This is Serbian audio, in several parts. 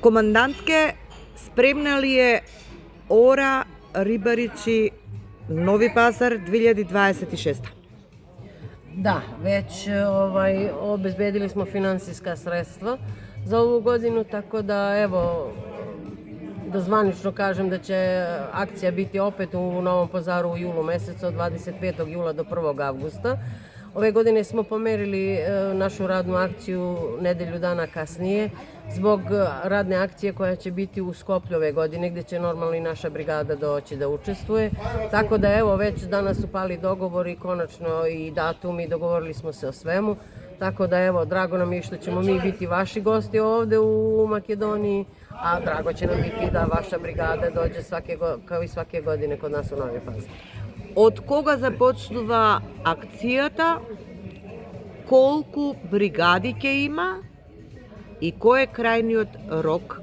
Командантке, спремна ли е Ора Рибаричи Нови Пазар 2026? Da, već obezbedili smo finansijska sredstva za ovu godinu, tako da evo, da zvanično kažem da će akcija biti opet u Novom Pazaru u julu mesecu od 25. jula do 1. avgusta. Ove godine smo pomerili našu radnu akciju nedelju dana kasnije zbog radne akcije koja će biti u Skoplju ove godine gdje će normalno i naša brigada doći da učestvuje. Tako da evo već danas su pali dogovori, konačno i datumi, dogovorili smo se o svemu. Tako da evo, drago nam je što ćemo mi biti vaši gosti ovde u Makedoniji, a drago će nam biti da vaša brigada dođe kao i svake godine kod nas u Novi Pazar. Од кога започнува акцијата, колку бригади ќе има и кој е крајниот рок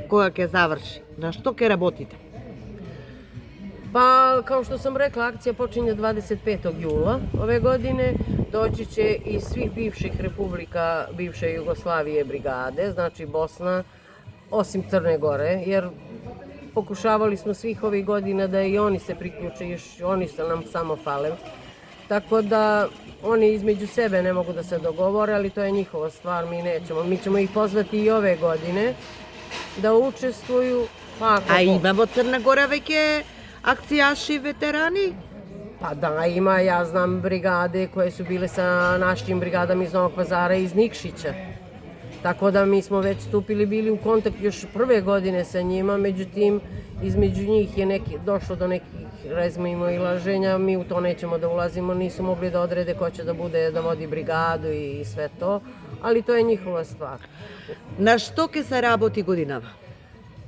кога ќе заврши? На што ќе работите? Pa, kao što sam rekla, akcija počinje 25. jula ove godine. Doći će iz svih bivših republika bivše Jugoslavije brigade, znači Bosna, osim Crne Gore, jer pokušavali smo svih ovih godina da i oni se priključe, još oni se nam samo fale. Tako da oni između sebe ne mogu da se dogovore, ali to je njihova stvar, mi nećemo. Mi ćemo ih pozvati i ove godine da učestvuju. A imamo Crna Gora već akcijaši veterani? Pa da, ima, ja znam brigade koje su bile sa našim brigadama iz Novog Pazara i iz Nikšića. Tako da mi smo već stupili, bili u kontakt još prve godine sa njima, međutim, između njih je došlo do nekih razmimoilaženja, mi u to nećemo da ulazimo, nisu mogli da odrede ko će da vodi brigadu i sve to, ali to je njihova stvar. Na što će se raboti godinama?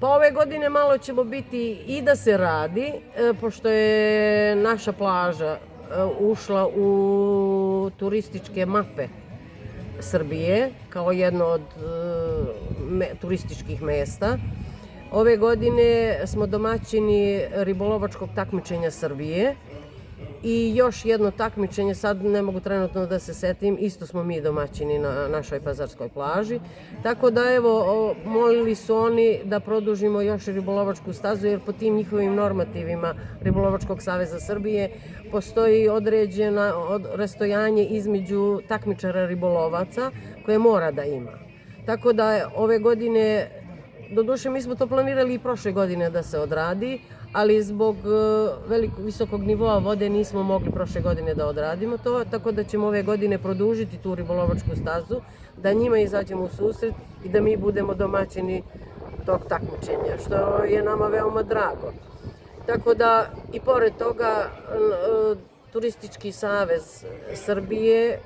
Pa ove godine malo ćemo biti i da se radi, pošto je naša plaža ušla u turističke mape Srbije kao jedno od turističkih mesta. Ove godine smo domaćini ribolovačkog takmičenja Srbije i još jedno takmičenje, sad ne mogu trenutno da se setim, isto smo mi domaćini na našoj pazarskoj plaži. Tako da evo, molili su oni da produžimo još ribolovačku stazu jer po tim njihovim normativima Ribolovačkog saveza Srbije postoji određeno rastojanje između takmičara ribolovaca koje mora da ima. Tako da ove godine, doduše mi smo to planirali i prošle godine da se odradi, ali zbog visokog nivoa vode nismo mogli prošle godine da odradimo to, tako da ćemo ove godine produžiti tu ribolovačku stazu, da njima izađemo u susret i da mi budemo domaćini tog takmičenja, što je nama veoma drago. Tako da i pored toga Turistički savez Srbije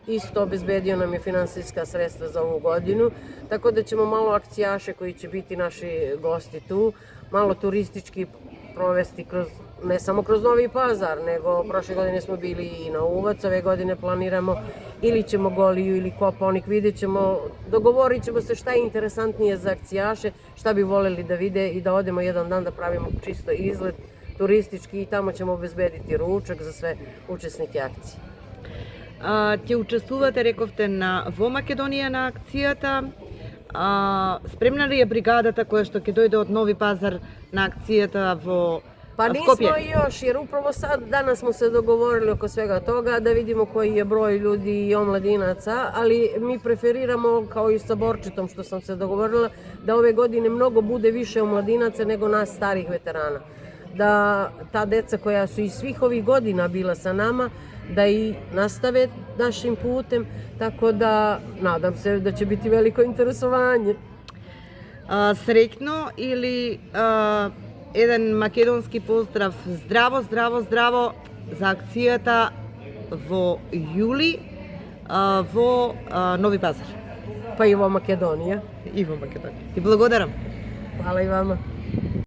isto obezbedio nam je finansijska sredstva za ovu godinu, tako da ćemo malo akcijaše koji će biti naši gosti tu, malo turistički provesti ne samo kroz Novi Pazar, nego prošle godine smo bili i na Uvac, ove godine planiramo ili ćemo Goliju ili Kopaonik, vidjet ćemo, dogovorit ćemo se šta je interesantnije za akcijaše, šta bi voleli da vide i da odemo jedan dan da pravimo čisto izlet turistički i tamo ćemo obezbediti ručak za sve učesnike akcije. Ќе учествувате, рековте, во Македонија на акцијата. Спремна ли е бригадата која што ќе дојде од Нови Пазар на акцијата во Скопје? Pa nismo još, jer upravo sad, danas smo se dogovorili oko svega toga, da vidimo koji je broj ljudi i omladinaca, ali mi preferiramo, kao i sa Borčetom što sam se dogovorila, da ove godine mnogo bude više omladinaca nego nas starih veterana. Da ta deca koja su iz svih ovih godina bila sa nama, da i nastave našim putem, tako da nadam se da će biti veliko interesovanje. Srećno ili jedan македонски поздрав, здраво, здраво, здраво за акцијата во јули во Нови Пазар. Pa i во Makedonija. И во Македонија. Ти благодарам. Hvala i vama.